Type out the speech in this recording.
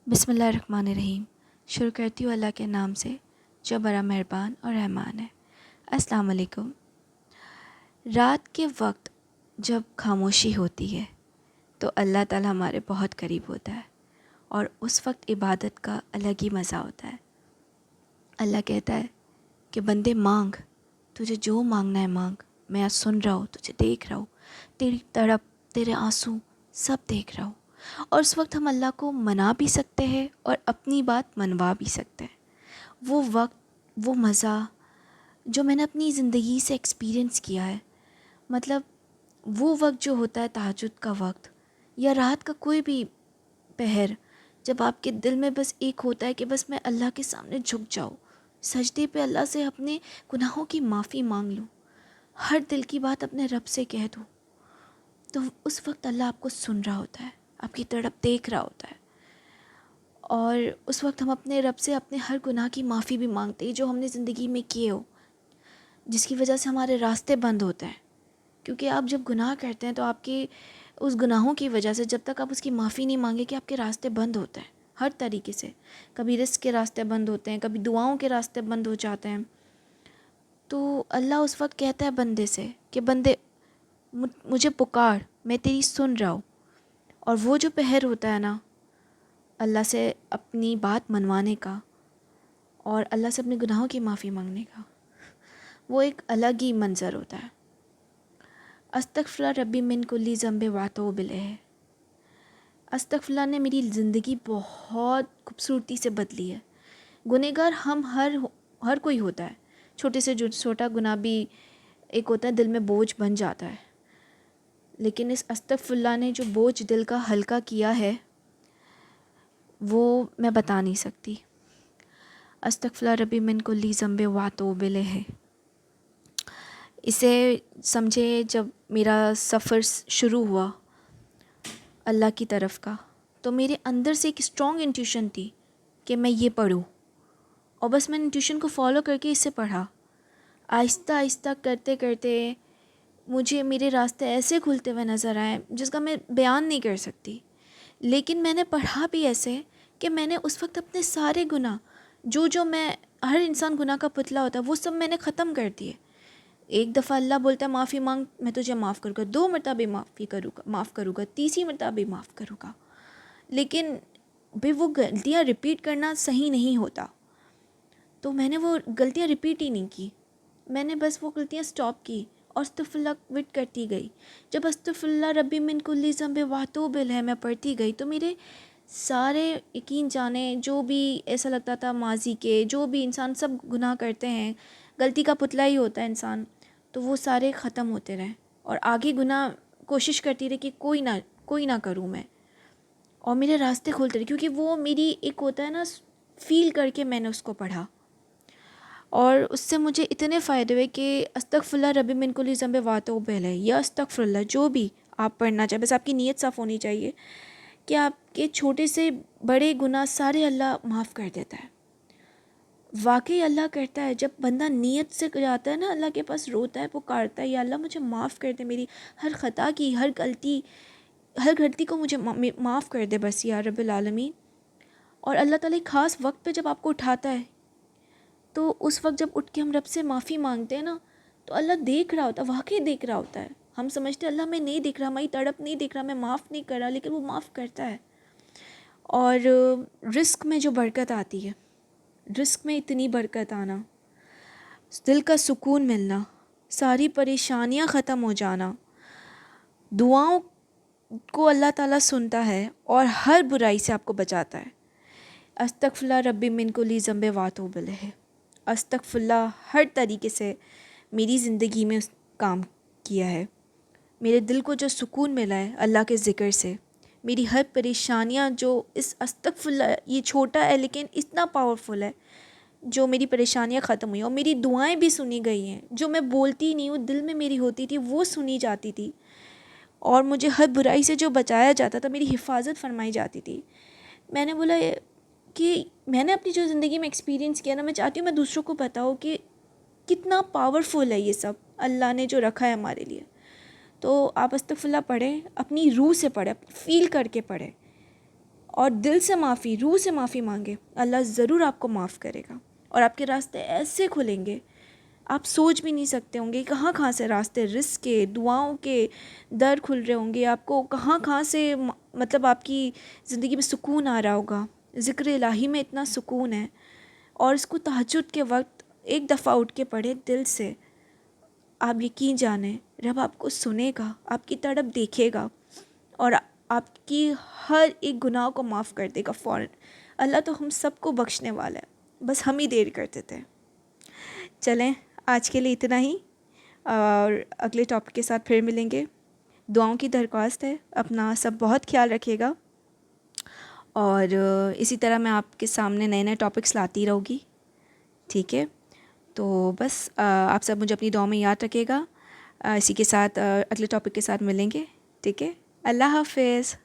بسم اللہ الرحمن الرحیم۔ شروع کرتی ہوں اللہ کے نام سے جو بڑا مہربان اور رحمان ہے۔ السلام علیکم۔ رات کے وقت جب خاموشی ہوتی ہے تو اللہ تعالیٰ ہمارے بہت قریب ہوتا ہے اور اس وقت عبادت کا الگ ہی مزہ ہوتا ہے۔ اللہ کہتا ہے کہ بندے مانگ، تجھے جو مانگنا ہے مانگ، میں آج سن رہا ہوں، تجھے دیکھ رہا ہوں، تیری تڑپ، تیرے آنسو سب دیکھ رہا ہوں۔ اور اس وقت ہم اللہ کو منا بھی سکتے ہیں اور اپنی بات منوا بھی سکتے ہیں۔ وہ وقت، وہ مزہ جو میں نے اپنی زندگی سے ایکسپیرئنس کیا ہے، مطلب وہ وقت جو ہوتا ہے تہجد کا وقت یا رات کا کوئی بھی پہر، جب آپ کے دل میں بس ایک ہوتا ہے کہ بس میں اللہ کے سامنے جھک جاؤں، سجدے پہ اللہ سے اپنے گناہوں کی معافی مانگ لوں، ہر دل کی بات اپنے رب سے کہہ دوں، تو اس وقت اللہ آپ کو سن رہا ہوتا ہے، آپ کی تڑپ دیکھ رہا ہوتا ہے۔ اور اس وقت ہم اپنے رب سے اپنے ہر گناہ کی معافی بھی مانگتے ہیں جو ہم نے زندگی میں کیے ہو، جس کی وجہ سے ہمارے راستے بند ہوتے ہیں۔ کیونکہ آپ جب گناہ کرتے ہیں تو آپ کے اس گناہوں کی وجہ سے جب تک آپ اس کی معافی نہیں مانگے کہ آپ کے راستے بند ہوتے ہیں ہر طریقے سے، کبھی رزق کے راستے بند ہوتے ہیں، کبھی دعاؤں کے راستے بند ہو جاتے ہیں۔ تو اللہ اس وقت کہتا ہے بندے سے کہ بندے مجھے پکار، میں تیری سن رہا ہوں۔ اور وہ جو پہر ہوتا ہے نا اللہ سے اپنی بات منوانے کا اور اللہ سے اپنے گناہوں کی معافی مانگنے کا، وہ ایک الگ ہی منظر ہوتا ہے۔ استغفر ربی من کل ذنب واتوب الیہ۔ استغفر نے میری زندگی بہت خوبصورتی سے بدلی ہے۔ گنہگار ہم ہر کوئی ہوتا ہے، چھوٹے سے جو چھوٹا گناہ بھی ایک ہوتا ہے دل میں بوجھ بن جاتا ہے، لیکن اس استغفر نے جو بوجھ دل کا ہلکا کیا ہے وہ میں بتا نہیں سکتی۔ استغفر ربی من کل ذنب واتوب الیہ، اسے سمجھے جب میرا سفر شروع ہوا اللہ کی طرف کا، تو میرے اندر سے ایک اسٹرانگ انٹیوشن تھی کہ میں یہ پڑھوں، اور بس میں نے انٹیوشن کو فالو کر کے اسے پڑھا۔ آہستہ آہستہ کرتے کرتے مجھے میرے راستے ایسے کھلتے ہوئے نظر آئے جس کا میں بیان نہیں کر سکتی، لیکن میں نے پڑھا بھی ایسے کہ میں نے اس وقت اپنے سارے گناہ جو میں، ہر انسان گناہ کا پتلا ہوتا ہے، وہ سب میں نے ختم کر دیے۔ ایک دفعہ اللہ بولتا ہے معافی مانگ، میں تجھے معاف کروں گا، 2 مرتبہ معاف کروں گا، تیسری مرتبہ بھی معاف کروں گا، لیکن بھی وہ غلطیاں ریپیٹ کرنا صحیح نہیں ہوتا، تو میں نے وہ غلطیاں ریپیٹ ہی نہیں کی، میں نے بس وہ غلطیاں سٹاپ کی اور استغفر اللہ وٹ کرتی گئی۔ جب استغفر اللہ ربی من کل ذنب واتوب الیہ میں پڑھتی گئی تو میرے سارے، یقین جانے، جو بھی ایسا لگتا تھا ماضی کے، جو بھی انسان سب گناہ کرتے ہیں، غلطی کا پتلا ہی ہوتا ہے انسان، تو وہ سارے ختم ہوتے رہے اور آگے گناہ کوشش کرتی رہی کہ کوئی نہ کروں میں، اور میرے راستے کھولتے رہے، کیونکہ وہ میری ایک ہوتا ہے نا فیل کر کے میں نے اس کو پڑھا، اور اس سے مجھے اتنے فائدے ہوئے کہ استغفر اللہ ربی من کل ذنب واتوب الیہ یا استغفر اللہ جو بھی آپ پڑھنا چاہیں، بس آپ کی نیت صاف ہونی چاہیے کہ آپ کے چھوٹے سے بڑے گناہ سارے اللہ معاف کر دیتا ہے۔ واقعی اللہ کرتا ہے، جب بندہ نیت سے جاتا ہے نا اللہ کے پاس، روتا ہے، پکارتا ہے یا اللہ مجھے معاف کر دے، میری ہر خطا کی ہر غلطی کو مجھے معاف کر دے بس یا رب العالمین۔ اور اللہ تعالیٰ ایک خاص وقت پہ جب آپ کو اٹھاتا ہے تو اس وقت جب اٹھ کے ہم رب سے معافی مانگتے ہیں نا تو اللہ دیکھ رہا ہوتا ہے، واقعی دیکھ رہا ہوتا ہے۔ ہم سمجھتے ہیں اللہ میں نہیں دیکھ رہا، ہماری تڑپ نہیں دیکھ رہا، میں معاف نہیں کر رہا، لیکن وہ معاف کرتا ہے۔ اور رزق میں جو برکت آتی ہے، رزق میں اتنی برکت آنا، دل کا سکون ملنا، ساری پریشانیاں ختم ہو جانا، دعاؤں کو اللہ تعالیٰ سنتا ہے اور ہر برائی سے آپ کو بچاتا ہے۔ استغفر اللہ ربی من کل ذنب واتوب الیہ۔ استغفر اللہ ہر طریقے سے میری زندگی میں کام کیا ہے، میرے دل کو جو سکون ملا ہے اللہ کے ذکر سے، میری ہر پریشانیاں جو اس استغفر اللہ، یہ چھوٹا ہے لیکن اتنا پاورفل ہے، جو میری پریشانیاں ختم ہوئی اور میری دعائیں بھی سنی گئی ہیں، جو میں بولتی نہیں ہوں دل میں میری ہوتی تھی وہ سنی جاتی تھی، اور مجھے ہر برائی سے جو بچایا جاتا تھا، میری حفاظت فرمائی جاتی تھی۔ میں نے بولا کہ میں نے اپنی جو زندگی میں ایکسپیرینس کیا نا، میں چاہتی ہوں میں دوسروں کو بتاؤں کہ کتنا پاورفل ہے یہ سب اللہ نے جو رکھا ہے ہمارے لیے۔ تو آپ استغفر اللہ پڑھیں، اپنی روح سے پڑھیں، فیل کر کے پڑھیں، اور دل سے معافی، روح سے معافی مانگے، اللہ ضرور آپ کو معاف کرے گا، اور آپ کے راستے ایسے کھلیں گے آپ سوچ بھی نہیں سکتے ہوں گے کہاں کہاں سے راستے، رزق کے، دعاؤں کے در کھل رہے ہوں گے آپ کو، کہاں کہاں سے مطلب آپ کی زندگی میں سکون آ رہا ہوگا۔ ذکر الہی میں اتنا سکون ہے، اور اس کو تہجد کے وقت ایک دفعہ اٹھ کے پڑھے دل سے، آپ یقین جانیں رب آپ کو سنے گا، آپ کی طرف دیکھے گا، اور آپ کی ہر ایک گناہ کو معاف کر دے گا فوراً۔ اللہ تو ہم سب کو بخشنے والا ہے، بس ہم ہی دیر کرتے تھے۔ چلیں آج کے لیے اتنا ہی، اور اگلے ٹاپک کے ساتھ پھر ملیں گے۔ دعاؤں کی درخواست ہے، اپنا سب بہت خیال رکھیے گا، اور اسی طرح میں آپ کے سامنے نئے نئے ٹاپکس لاتی رہوں گی، ٹھیک ہے؟ تو بس آپ سب مجھے اپنی دعاؤں میں یاد رکھیے گا۔ اسی کے ساتھ اگلے ٹاپک کے ساتھ ملیں گے، ٹھیک ہے؟ اللہ حافظ۔